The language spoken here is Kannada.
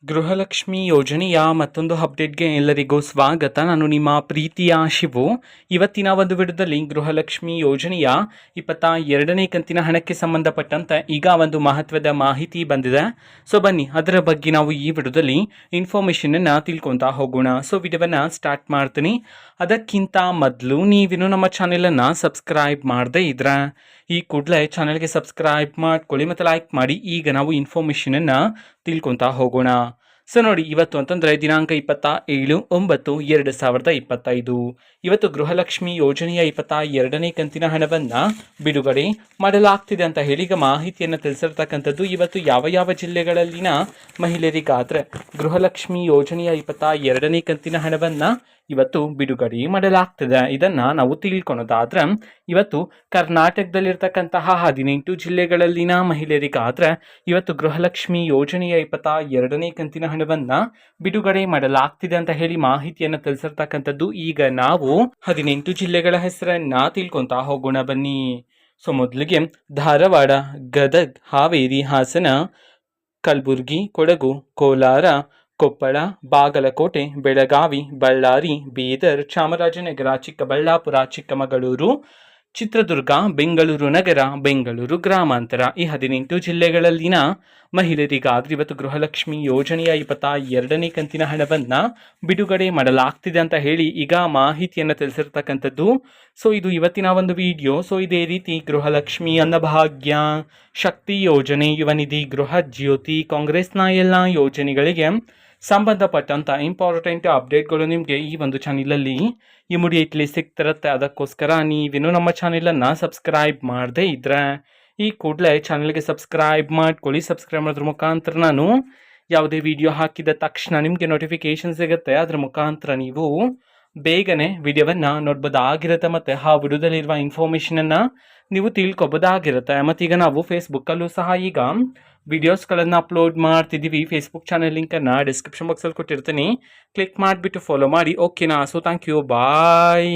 ಗೃಹಲಕ್ಷ್ಮಿ ಯೋಜನೆಯ ಮತ್ತೊಂದು ಅಪ್ಡೇಟ್ಗೆ ಎಲ್ಲರಿಗೂ ಸ್ವಾಗತ. ನಾನು ನಿಮ್ಮ ಪ್ರೀತಿಯ ಶಿವು. ಇವತ್ತಿನ ಒಂದು ವಿಡಿಯೋದಲ್ಲಿ ಗೃಹಲಕ್ಷ್ಮಿ ಯೋಜನೆಯ 22ನೇ ಕಂತಿನ ಹಣಕ್ಕೆ ಸಂಬಂಧಪಟ್ಟಂತೆ ಈಗ ಒಂದು ಮಹತ್ವದ ಮಾಹಿತಿ ಬಂದಿದೆ. ಸೊ ಬನ್ನಿ ಅದರ ಬಗ್ಗೆ ನಾವು ಈ ವಿಡಿಯೋದಲ್ಲಿ ಇನ್ಫಾರ್ಮೇಷನನ್ನು ತಿಳ್ಕೊತಾ ಹೋಗೋಣ. ಸೊ ವಿಡಿಯೋವನ್ನು ಸ್ಟಾರ್ಟ್ ಮಾಡ್ತೀನಿ. ಅದಕ್ಕಿಂತ ಮೊದಲು ನೀವಿನ್ನು ನಮ್ಮ ಚಾನೆಲನ್ನು ಸಬ್ಸ್ಕ್ರೈಬ್ ಮಾಡದೇ ಇದ್ರೆ ಈ ಕೂಡಲೇ ಚಾನೆಲ್ಗೆ ಸಬ್ಸ್ಕ್ರೈಬ್ ಮಾಡ್ಕೊಳ್ಳಿ ಮತ್ತು ಲೈಕ್ ಮಾಡಿ. ಈಗ ನಾವು ಇನ್ಫಾರ್ಮೇಷನನ್ನು ತಿಳ್ಕೊತಾ ಹೋಗೋಣ. ಸೊ ನೋಡಿ, ಇವತ್ತು ಅಂತಂದರೆ ದಿನಾಂಕ 27/9/2025 ಇವತ್ತು ಗೃಹಲಕ್ಷ್ಮಿ ಯೋಜನೆಯ 22ನೇ ಕಂತಿನ ಹಣವನ್ನು ಬಿಡುಗಡೆ ಮಾಡಲಾಗ್ತಿದೆ ಅಂತ ಹೇಳಿ ಈಗ ಮಾಹಿತಿಯನ್ನು ತಿಳಿಸಿರ್ತಕ್ಕಂಥದ್ದು. ಇವತ್ತು ಯಾವ ಯಾವ ಜಿಲ್ಲೆಗಳಲ್ಲಿನ ಮಹಿಳೆಯರಿಗಾದರೆ ಗೃಹಲಕ್ಷ್ಮಿ ಯೋಜನೆಯ 22ನೇ ಕಂತಿನ ಹಣವನ್ನು ಇವತ್ತು ಬಿಡುಗಡೆ ಮಾಡಲಾಗ್ತದೆ, ಇದನ್ನು ನಾವು ತಿಳ್ಕೊಳೋದಾದ್ರೆ ಇವತ್ತು ಕರ್ನಾಟಕದಲ್ಲಿರ್ತಕ್ಕಂತಹ 18 ಜಿಲ್ಲೆಗಳಲ್ಲಿನ ಮಹಿಳೆಯರಿಗಾದರೆ ಇವತ್ತು ಗೃಹಲಕ್ಷ್ಮಿ ಯೋಜನೆಯ 22ನೇ ಕಂತಿನ ಹಣವನ್ನು ಬಿಡುಗಡೆ ಮಾಡಲಾಗ್ತಿದೆ ಅಂತ ಹೇಳಿ ಮಾಹಿತಿಯನ್ನು ತಿಳಿಸಿರ್ತಕ್ಕಂಥದ್ದು. ಈಗ ನಾವು 18 ಜಿಲ್ಲೆಗಳ ಹೆಸರನ್ನ ತಿಳ್ಕೊತಾ ಹೋಗೋಣ ಬನ್ನಿ. ಸೊ ಮೊದಲಿಗೆ ಧಾರವಾಡ, ಗದಗ್, ಹಾವೇರಿ, ಹಾಸನ, ಕಲಬುರಗಿ, ಕೊಡಗು, ಕೋಲಾರ, ಕೊಪ್ಪಳ, ಬಾಗಲಕೋಟೆ, ಬೆಳಗಾವಿ, ಬಳ್ಳಾರಿ, ಬೀದರ್, ಚಾಮರಾಜನಗರ, ಚಿಕ್ಕಬಳ್ಳಾಪುರ, ಚಿಕ್ಕಮಗಳೂರು, ಚಿತ್ರದುರ್ಗ, ಬೆಂಗಳೂರು ನಗರ, ಬೆಂಗಳೂರು ಗ್ರಾಮಾಂತರ ಈ 18 ಜಿಲ್ಲೆಗಳಲ್ಲಿನ ಮಹಿಳೆಯರಿಗಾದ್ರೆ ಇವತ್ತು ಗೃಹಲಕ್ಷ್ಮಿ ಯೋಜನೆಯ 22ನೇ ಕಂತಿನ ಹಣವನ್ನು ಬಿಡುಗಡೆ ಮಾಡಲಾಗ್ತಿದೆ ಅಂತ ಹೇಳಿ ಈಗ ಮಾಹಿತಿಯನ್ನು ತಿಳಿಸಿರ್ತಕ್ಕಂಥದ್ದು. ಸೊ ಇದು ಇವತ್ತಿನ ಒಂದು ವಿಡಿಯೋ. ಸೊ ಇದೇ ರೀತಿ ಗೃಹಲಕ್ಷ್ಮಿ, ಅನ್ನಭಾಗ್ಯ, ಶಕ್ತಿ ಯೋಜನೆ, ಯುವ ನಿಧಿ, ಗೃಹ ಜ್ಯೋತಿ, ಕಾಂಗ್ರೆಸ್ನ ಎಲ್ಲ ಯೋಜನೆಗಳಿಗೆ ಸಂಬಂಧಪಟ್ಟಂಥ ಇಂಪಾರ್ಟೆಂಟ್ ಅಪ್ಡೇಟ್ಗಳು ನಿಮಗೆ ಈ ಒಂದು ಚಾನಲಲ್ಲಿ ಇಮಿಡಿಯೇಟ್ಲಿ ಸಿಗ್ತಿರುತ್ತೆ. ಅದಕ್ಕೋಸ್ಕರ ನೀವೇನು ನಮ್ಮ ಚಾನಲನ್ನು ಸಬ್ಸ್ಕ್ರೈಬ್ ಮಾಡದೇ ಇದ್ದರೆ ಈ ಕೂಡಲೇ ಚಾನಲ್ಗೆ ಸಬ್ಸ್ಕ್ರೈಬ್ ಮಾಡ್ಕೊಳ್ಳಿ. ಸಬ್ಸ್ಕ್ರೈಬ್ ಮಾಡೋದ್ರ ಮುಖಾಂತರ ನಾನು ಯಾವುದೇ ವಿಡಿಯೋ ಹಾಕಿದ ತಕ್ಷಣ ನಿಮಗೆ ನೋಟಿಫಿಕೇಶನ್ ಸಿಗುತ್ತೆ. ಅದರ ಮುಖಾಂತರ ನೀವು ಬೇಗನೆ ವಿಡಿಯೋವನ್ನು ನೋಡ್ಬೋದಾಗಿರುತ್ತೆ ಮತ್ತು ಆ ವಿಡಿಯೋದಲ್ಲಿರುವ ಇನ್ಫಾರ್ಮೇಷನನ್ನು ನೀವು ತಿಳ್ಕೊಬೋದಾಗಿರುತ್ತೆ. ಮತ್ತೀಗ ನಾವು ಫೇಸ್ಬುಕ್ಕಲ್ಲೂ ಸಹ ಈಗ ವಿಡಿಯೋಸ್ಗಳನ್ನು ಅಪ್ಲೋಡ್ ಮಾಡ್ತಿದ್ದೀವಿ. ಫೇಸ್ಬುಕ್ ಚಾನಲ್ ಲಿಂಕನ್ನು ಡಿಸ್ಕ್ರಿಪ್ಷನ್ ಬಾಕ್ಸಲ್ಲಿ ಕೊಟ್ಟಿರ್ತೀನಿ, ಕ್ಲಿಕ್ ಮಾಡಿಬಿಟ್ಟು ಫಾಲೋ ಮಾಡಿ. ಓಕೆನಾ? So thank you, bye.